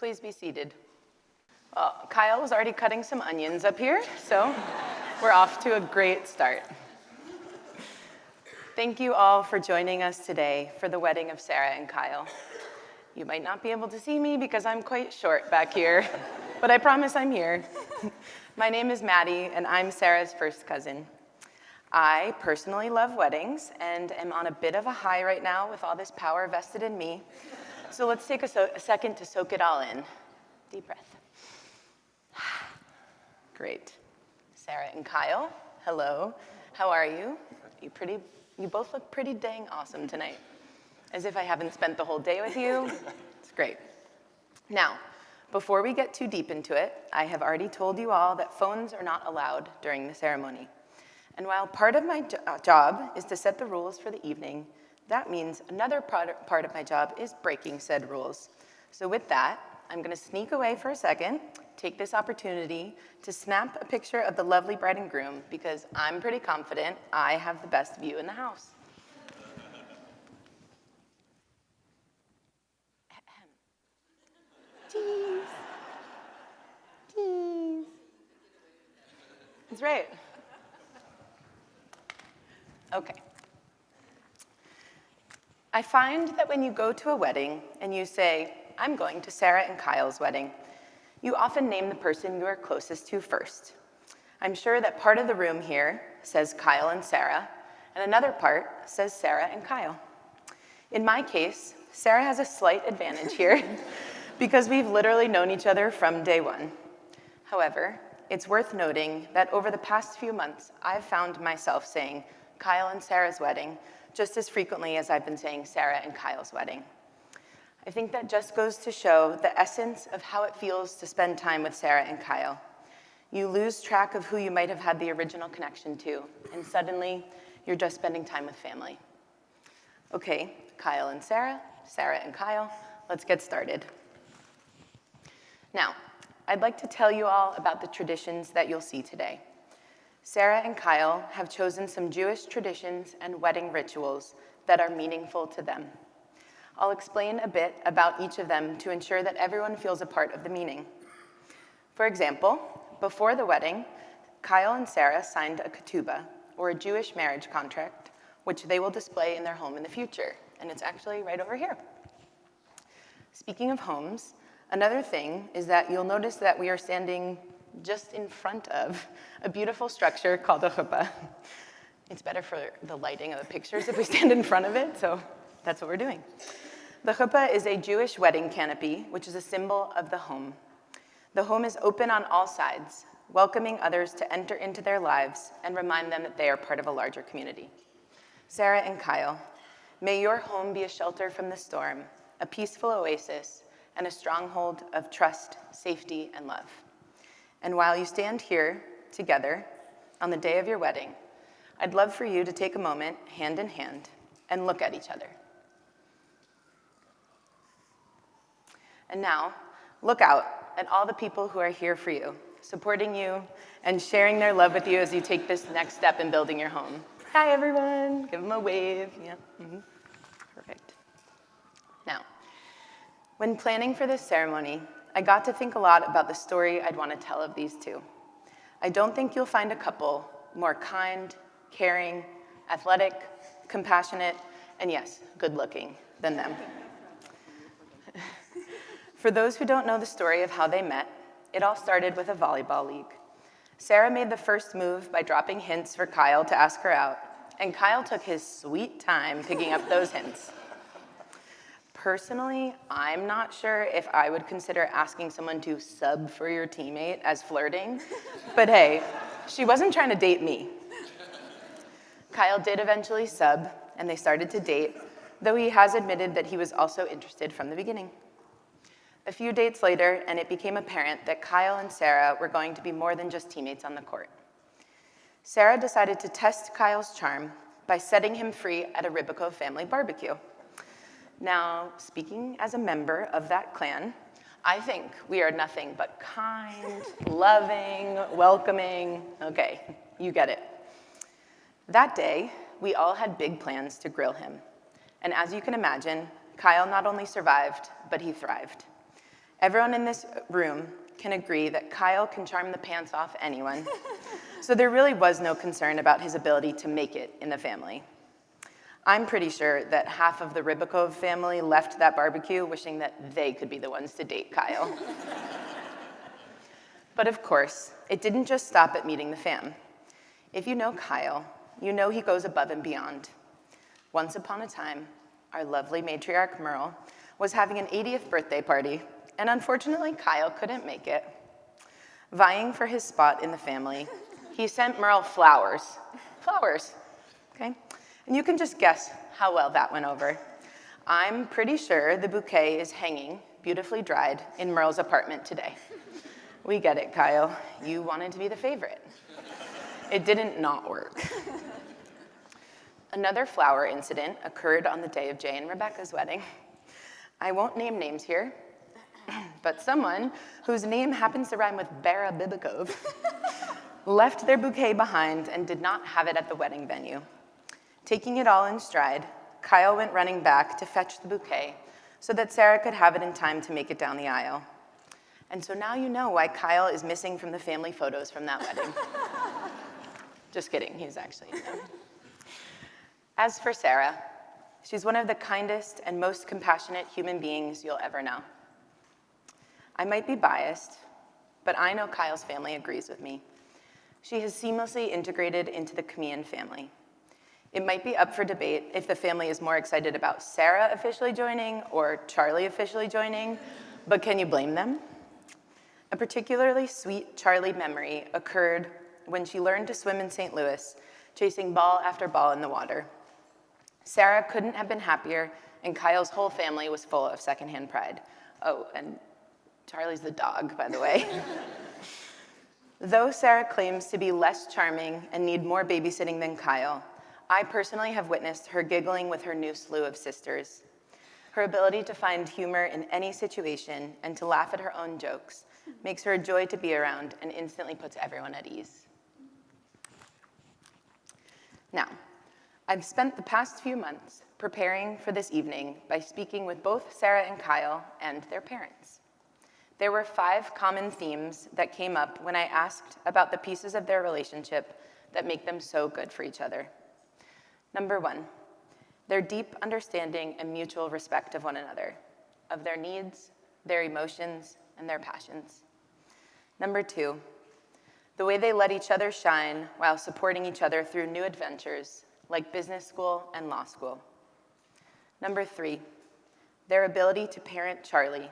Please be seated. Well, Kyle was already cutting some onions up here, so we're off to a great start. Thank you all for joining us today for the wedding of Sara and Kyle. You might not be able to see me because I'm quite short back here, but I promise I'm here. My name is Maddie, and I'm Sara's first cousin. I personally love weddings and am on a bit of a high right now with all this power vested in me. So let's take a second to soak it all in. Deep breath. Great. Sara and Kyle, hello. How are you? You both look pretty dang awesome tonight. As if I haven't spent the whole day with you. It's great. Now, before we get too deep into it, I have already told you all that phones are not allowed during the ceremony. And while part of my job is to set the rules for the evening, that means another part of my job is breaking said rules. So with that, I'm going to sneak away for a second, take this opportunity to snap a picture of the lovely bride and groom because I'm pretty confident I have the best view in the house. Cheese. Cheese. That's right. Okay. I find that when you go to a wedding and you say, I'm going to Sara and Kyle's wedding, you often name the person you are closest to first. I'm sure that part of the room here says Kyle and Sara, and another part says Sara and Kyle. In my case, Sara has a slight advantage here because we've literally known each other from day one. However, it's worth noting that over the past few months, I've found myself saying Kyle and Sara's wedding just as frequently as I've been saying Sara and Kyle's wedding. I think that just goes to show the essence of how it feels to spend time with Sara and Kyle. You lose track of who you might have had the original connection to, and suddenly you're just spending time with family. Okay, Kyle and Sara, Sara and Kyle, let's get started. Now, I'd like to tell you all about the traditions that you'll see today. Sara and Kyle have chosen some Jewish traditions and wedding rituals that are meaningful to them. I'll explain a bit about each of them to ensure that everyone feels a part of the meaning. For example, before the wedding, Kyle and Sara signed a ketubah, or a Jewish marriage contract, which they will display in their home in the future, and it's actually right over here. Speaking of homes, another thing is that you'll notice that we are standing just in front of a beautiful structure called a chuppah. It's better for the lighting of the pictures if we stand in front of it, so that's what we're doing. The chuppah is a Jewish wedding canopy, which is a symbol of the home. The home is open on all sides, welcoming others to enter into their lives and remind them that they are part of a larger community. Sara and Kyle, may your home be a shelter from the storm, a peaceful oasis, and a stronghold of trust, safety, and love. And while you stand here together on the day of your wedding, I'd love for you to take a moment, hand in hand, and look at each other. And now, look out at all the people who are here for you, supporting you, and sharing their love with you as you take this next step in building your home. Hi, everyone. Give them a wave. Yeah. Perfect. Now, when planning for this ceremony, I got to think a lot about the story I'd want to tell of these two. I don't think you'll find a couple more kind, caring, athletic, compassionate, and yes, good-looking than them. For those who don't know the story of how they met, it all started with a volleyball league. Sara made the first move by dropping hints for Kyle to ask her out, and Kyle took his sweet time picking up those hints. Personally, I'm not sure if I would consider asking someone to sub for your teammate as flirting, but hey, she wasn't trying to date me. Kyle did eventually sub, and they started to date, though he has admitted that he was also interested from the beginning. A few dates later, and it became apparent that Kyle and Sara were going to be more than just teammates on the court. Sara decided to test Kyle's charm by setting him free at a Ribico family barbecue. Now, speaking as a member of that clan, I think we are nothing but kind, loving, welcoming. Okay, you get it. That day, we all had big plans to grill him. And as you can imagine, Kyle not only survived, but he thrived. Everyone in this room can agree that Kyle can charm the pants off anyone, so there really was no concern about his ability to make it in the family. I'm pretty sure that half of the Rybakov family left that barbecue wishing that they could be the ones to date Kyle. But of course, it didn't just stop at meeting the fam. If you know Kyle, you know he goes above and beyond. Once upon a time, our lovely matriarch Merle was having an 80th birthday party, and unfortunately, Kyle couldn't make it. Vying for his spot in the family, he sent Merle flowers. Flowers, okay? And you can just guess how well that went over. I'm pretty sure the bouquet is hanging, beautifully dried, in Merle's apartment today. We get it, Kyle. You wanted to be the favorite. It didn't not work. Another flower incident occurred on the day of Jay and Rebecca's wedding. I won't name names here, but someone whose name happens to rhyme with Bara Bibikov left their bouquet behind and did not have it at the wedding venue. Taking it all in stride, Kyle went running back to fetch the bouquet so that Sara could have it in time to make it down the aisle. And so now you know why Kyle is missing from the family photos from that wedding. Just kidding, he's actually in them. As for Sara, she's one of the kindest and most compassionate human beings you'll ever know. I might be biased, but I know Kyle's family agrees with me. She has seamlessly integrated into the Kamian family. It might be up for debate if the family is more excited about Sara officially joining or Charlie officially joining, but can you blame them? A particularly sweet Charlie memory occurred when she learned to swim in St. Louis, chasing ball after ball in the water. Sara couldn't have been happier, and Kyle's whole family was full of secondhand pride. Oh, and Charlie's the dog, by the way. Though Sara claims to be less charming and need more babysitting than Kyle, I personally have witnessed her giggling with her new slew of sisters. Her ability to find humor in any situation and to laugh at her own jokes makes her a joy to be around and instantly puts everyone at ease. Now, I've spent the past few months preparing for this evening by speaking with both Sara and Kyle and their parents. There were 5 common themes that came up when I asked about the pieces of their relationship that make them so good for each other. Number 1, their deep understanding and mutual respect of one another, of their needs, their emotions, and their passions. Number 2, the way they let each other shine while supporting each other through new adventures, like business school and law school. Number 3, their ability to parent Charlie,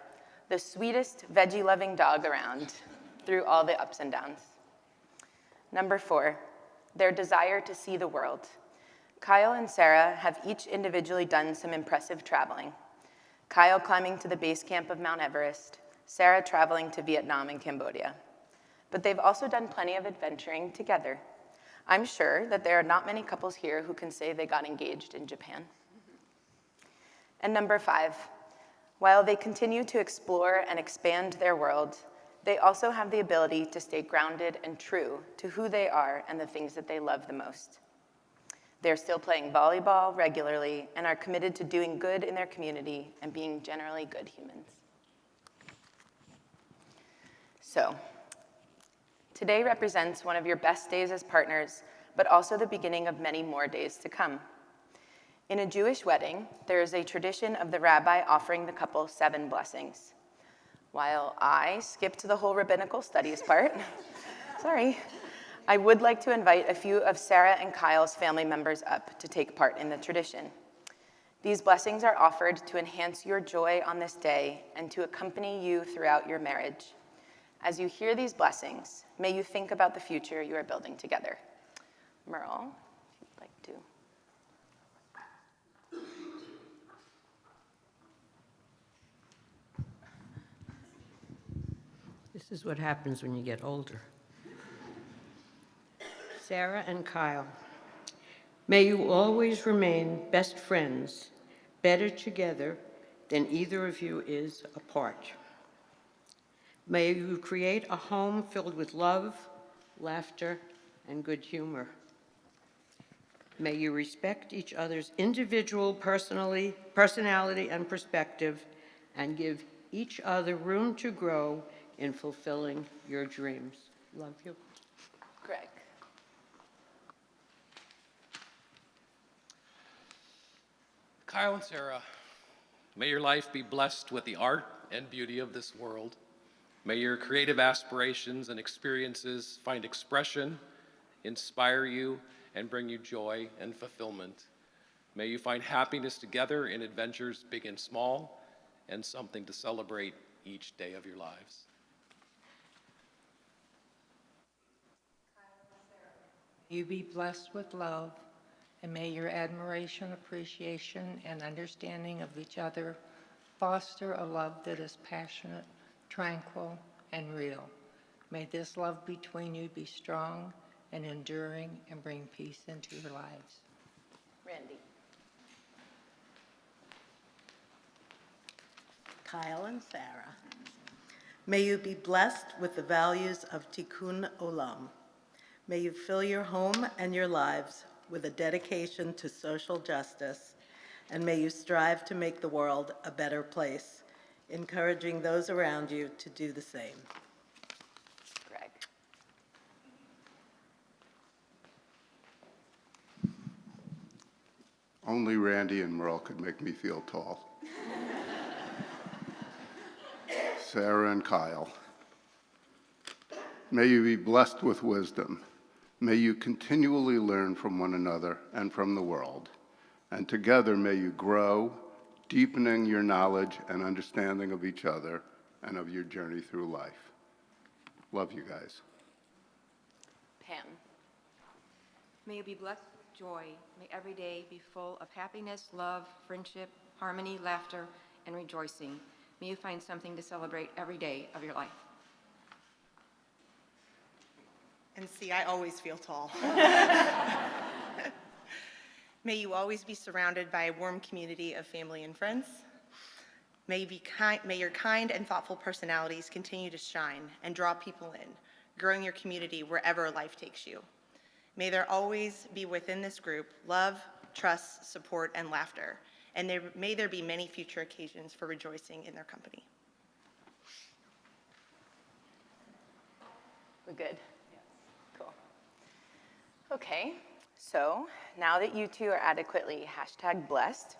the sweetest veggie-loving dog around, through all the ups and downs. Number 4, their desire to see the world. Kyle and Sara have each individually done some impressive traveling. Kyle climbing to the base camp of Mount Everest, Sara traveling to Vietnam and Cambodia. But they've also done plenty of adventuring together. I'm sure that there are not many couples here who can say they got engaged in Japan. And number 5, while they continue to explore and expand their world, they also have the ability to stay grounded and true to who they are and the things that they love the most. They're still playing volleyball regularly and are committed to doing good in their community and being generally good humans. So, today represents one of your best days as partners, but also the beginning of many more days to come. In a Jewish wedding, there is a tradition of the rabbi offering the couple 7 blessings. While I skipped the whole rabbinical studies part, sorry, I would like to invite a few of Sara and Kyle's family members up to take part in the tradition. These blessings are offered to enhance your joy on this day and to accompany you throughout your marriage. As you hear these blessings, may you think about the future you are building together. Merle, if you'd like to. This is what happens when you get older. Sara and Kyle, may you always remain best friends, better together than either of you is apart. May you create a home filled with love, laughter, and good humor. May you respect each other's individual personality and perspective and give each other room to grow in fulfilling your dreams. Love you. Greg. Kyle and Sara, may your life be blessed with the art and beauty of this world. May your creative aspirations and experiences find expression, inspire you, and bring you joy and fulfillment. May you find happiness together in adventures big and small, and something to celebrate each day of your lives. You be blessed with love, and may your admiration, appreciation, and understanding of each other foster a love that is passionate, tranquil, and real. May this love between you be strong and enduring and bring peace into your lives. Randy. Kyle and Sara, may you be blessed with the values of Tikkun Olam. May you fill your home and your lives with a dedication to social justice, and may you strive to make the world a better place, encouraging those around you to do the same. Greg. Only Randy and Merle could make me feel tall. Sara and Kyle, may you be blessed with wisdom. May you continually learn from one another and from the world. And together may you grow, deepening your knowledge and understanding of each other and of your journey through life. Love you guys. Pam. May you be blessed with joy. May every day be full of happiness, love, friendship, harmony, laughter, and rejoicing. May you find something to celebrate every day of your life. And see, I always feel tall. May you always be surrounded by a warm community of family and friends. May your kind and thoughtful personalities continue to shine and draw people in, growing your community wherever life takes you. May there always be within this group love, trust, support, and laughter, and may there be many future occasions for rejoicing in their company. We're good? Yes. Cool. Okay, so now that you two are adequately #blessed,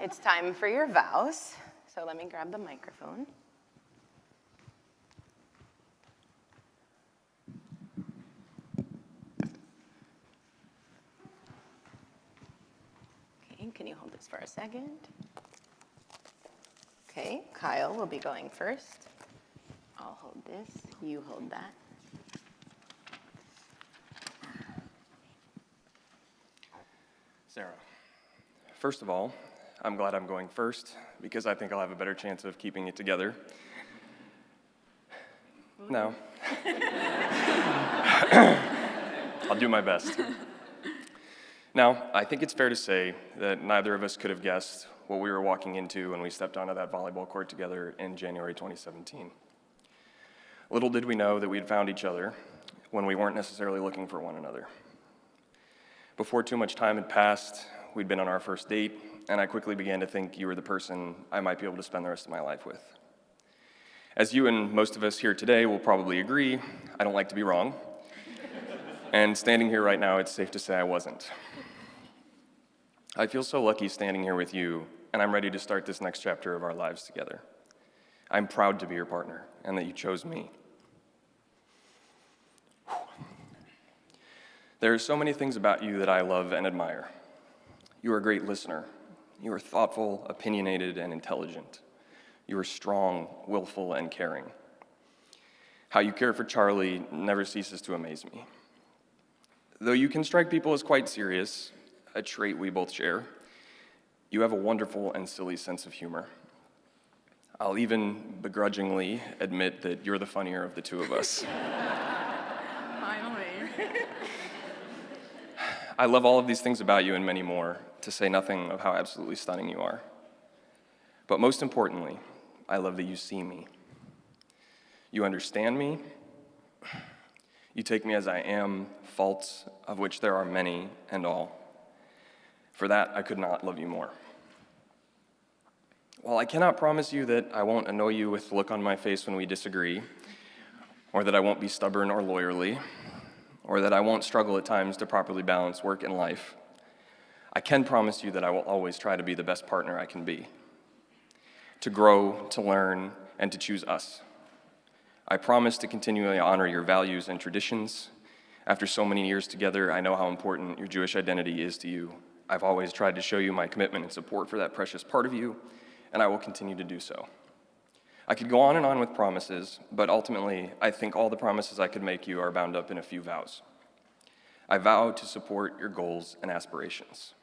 it's time for your vows. So let me grab the microphone. Okay, can you hold this for a second? Okay, Kyle will be going first. I'll hold this, you hold that. Sara, first of all, I'm glad I'm going first because I think I'll have a better chance of keeping it together. No. I'll do my best. Now, I think it's fair to say that neither of us could have guessed what we were walking into when we stepped onto that volleyball court together in January 2017. Little did we know that we'd found each other when we weren't necessarily looking for one another. Before too much time had passed, we'd been on our first date, and I quickly began to think you were the person I might be able to spend the rest of my life with. As you and most of us here today will probably agree, I don't like to be wrong. And standing here right now, it's safe to say I wasn't. I feel so lucky standing here with you, and I'm ready to start this next chapter of our lives together. I'm proud to be your partner, and that you chose me. There are so many things about you that I love and admire. You are a great listener. You are thoughtful, opinionated, and intelligent. You are strong, willful, and caring. How you care for Charlie never ceases to amaze me. Though you can strike people as quite serious, a trait we both share, you have a wonderful and silly sense of humor. I'll even begrudgingly admit that you're the funnier of the two of us. I love all of these things about you and many more, to say nothing of how absolutely stunning you are. But most importantly, I love that you see me. You understand me. You take me as I am, faults of which there are many and all. For that, I could not love you more. While I cannot promise you that I won't annoy you with the look on my face when we disagree, or that I won't be stubborn or lawyerly, or that I won't struggle at times to properly balance work and life, I can promise you that I will always try to be the best partner I can be, to grow, to learn, and to choose us. I promise to continually honor your values and traditions. After so many years together, I know how important your Jewish identity is to you. I've always tried to show you my commitment and support for that precious part of you, and I will continue to do so. I could go on and on with promises, but ultimately, I think all the promises I could make you are bound up in a few vows. I vow to support your goals and aspirations.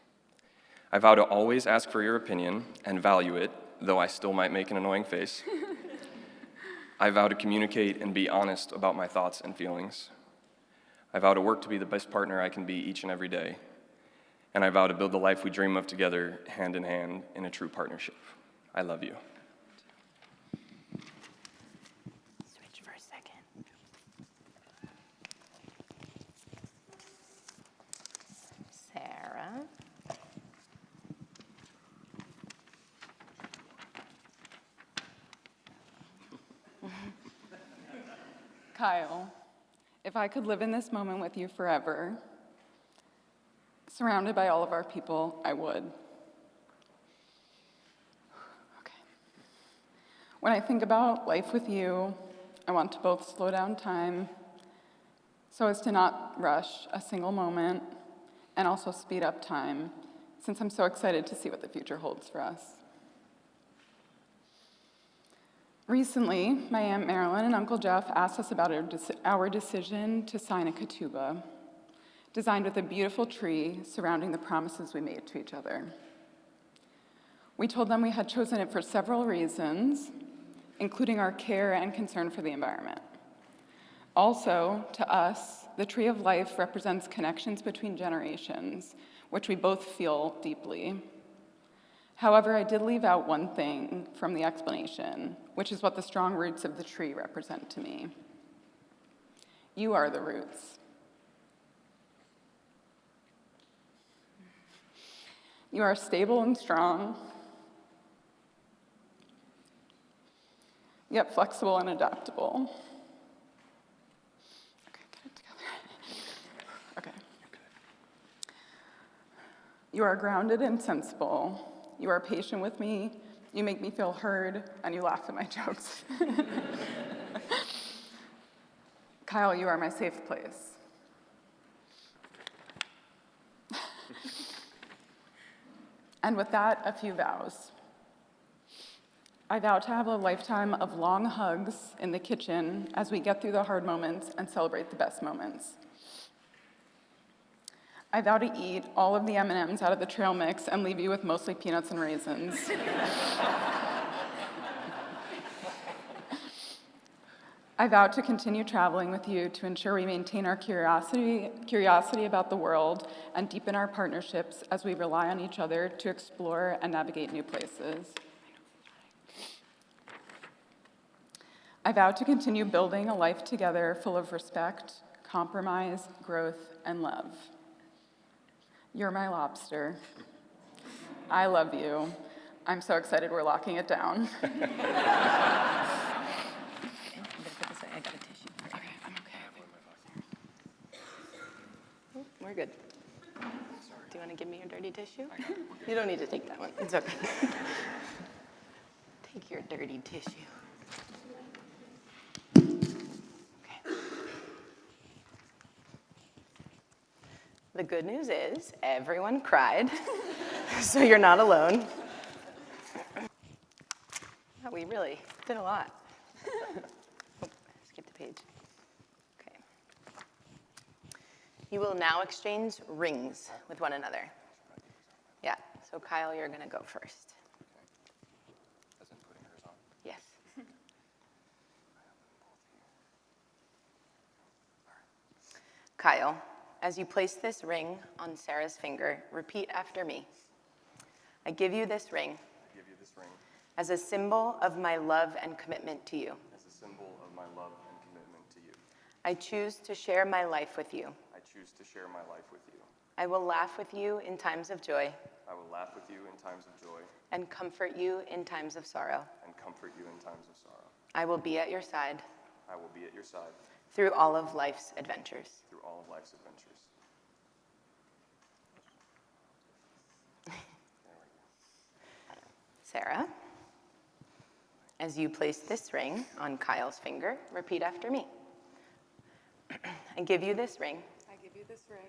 I vow to always ask for your opinion and value it, though I still might make an annoying face. I vow to communicate and be honest about my thoughts and feelings. I vow to work to be the best partner I can be each and every day. And I vow to build the life we dream of together, hand in hand, in a true partnership. I love you. Switch for a second. Sara. Kyle, if I could live in this moment with you forever, surrounded by all of our people, I would. Okay. When I think about life with you, I want to both slow down time so as to not rush a single moment, and also speed up time, since I'm so excited to see what the future holds for us. Recently, my Aunt Marilyn and Uncle Jeff asked us about our decision to sign a ketubah, designed with a beautiful tree surrounding the promises we made to each other. We told them we had chosen it for several reasons, including our care and concern for the environment. Also, to us, the tree of life represents connections between generations, which we both feel deeply. However, I did leave out one thing from the explanation, which is what the strong roots of the tree represent to me. You are the roots. You are stable and strong, yet flexible and adaptable. Okay, get it together. Okay. You are grounded and sensible. You are patient with me, you make me feel heard, and you laugh at my jokes. Kyle, you are my safe place. And with that, a few vows. I vow to have a lifetime of long hugs in the kitchen as we get through the hard moments and celebrate the best moments. I vow to eat all of the M&Ms out of the trail mix and leave you with mostly peanuts and raisins. I vow to continue traveling with you to ensure we maintain our curiosity about the world and deepen our partnerships as we rely on each other to explore and navigate new places. I vow to continue building a life together full of respect, compromise, growth, and love. You're my lobster. I love you. I'm so excited we're locking it down. I got a tissue. Okay, I'm okay. Oh, we're good. Do you want to give me your dirty tissue? You don't need to take that one. It's okay. Take your dirty tissue. Okay. The good news is everyone cried, so you're not alone. Wow, we really did a lot. Oh, skip the page. Okay. You will now exchange rings with one another. Yeah, so Kyle, you're going to go first. As in putting hers on. Yes. Kyle, as you place this ring on Sarah's finger, repeat after me. I give you this ring I give you this ring as a symbol of my love and commitment to you. as a symbol of my love and commitment to you. I choose to share my life with you. I choose to share my life with you. I will laugh with you in times of joy I will laugh with you in times of joy and comfort you in times of sorrow. and comfort you in times of sorrow. I will be at your side I will be at your side through all of life's adventures. through all of life's adventures. Sara, as you place this ring on Kyle's finger, repeat after me. I give you this ring I give you this ring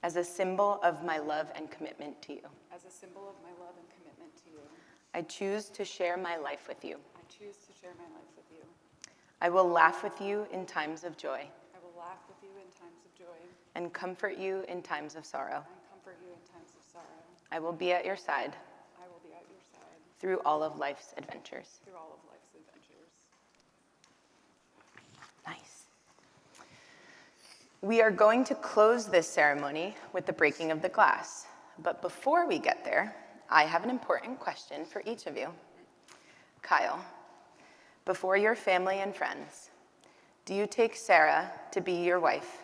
as a symbol of my love and commitment to you. as a symbol of my love and commitment to you. I choose to share my life with you. I choose to share my life with you. I will laugh with you in times of joy I will laugh with you in times of joy and comfort you in times of sorrow. and comfort you in times of sorrow. I will be at your side I will be at your side through all of life's adventures. through all of life's adventures. Nice. We are going to close this ceremony with the breaking of the glass. But before we get there, I have an important question for each of you. Kyle, before your family and friends, do you take Sara to be your wife,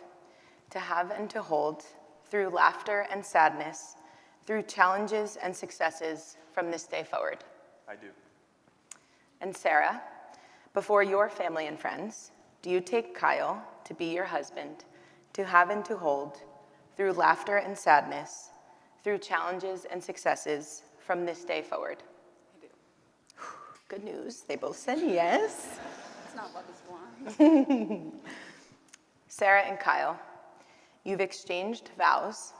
to have and to hold through laughter and sadness, through challenges and successes from this day forward? I do. And Sara, before your family and friends, do you take Kyle to be your husband, to have and to hold through laughter and sadness, through challenges and successes from this day forward? I do. Good news, they both said yes. It's not love is blind. Sara and Kyle, you've exchanged vows,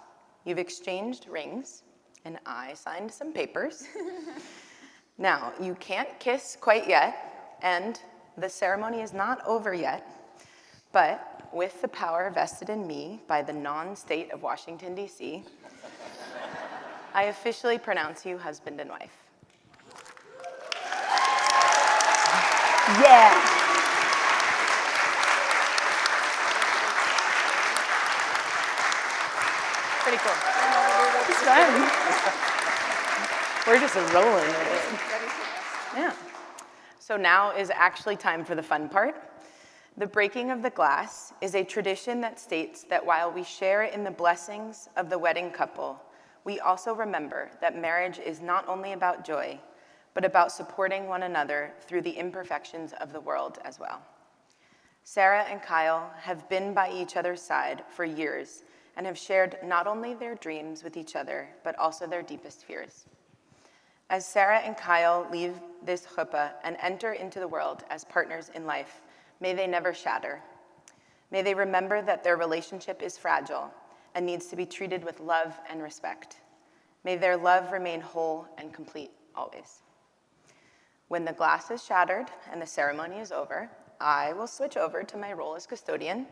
you've exchanged rings, and I signed some papers. Now, you can't kiss quite yet, and the ceremony is not over yet, but with the power vested in me by the non-state of Washington, D.C., I officially pronounce you husband and wife. Yeah. Pretty cool. It's fun. We're just rolling with it. Yeah. So now is actually time for the fun part. The breaking of the glass is a tradition that states that while we share in the blessings of the wedding couple, we also remember that marriage is not only about joy, but about supporting one another through the imperfections of the world as well. Sara and Kyle have been by each other's side for years and have shared not only their dreams with each other, but also their deepest fears. As Sara and Kyle leave this chuppah and enter into the world as partners in life, may they never shatter. May they remember that their relationship is fragile and needs to be treated with love and respect. May their love remain whole and complete always. When the glass is shattered and the ceremony is over, I will switch over to my role as custodian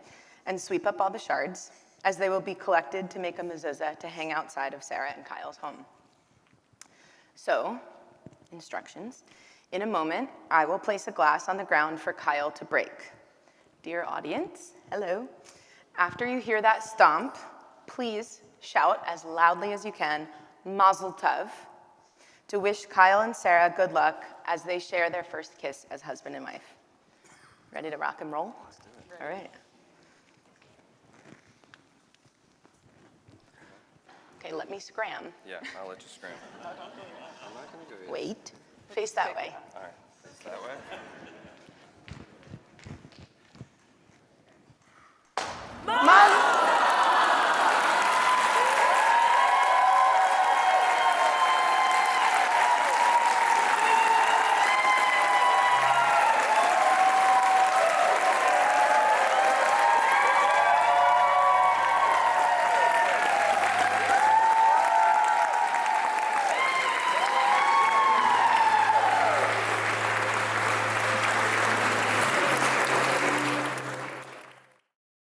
and sweep up all the shards, as they will be collected to make a mezuzah to hang outside of Sara and Kyle's home. So, instructions. In a moment, I will place a glass on the ground for Kyle to break. Dear audience, hello. After you hear that stomp, please shout as loudly as you can, Mazel Tov, to wish Kyle and Sara good luck as they share their first kiss as husband and wife. Ready to rock and roll? Let's do it. All right. Okay, let me scram. Yeah, I'll let you scram. I'm not going to do it. Wait, face that way. All right.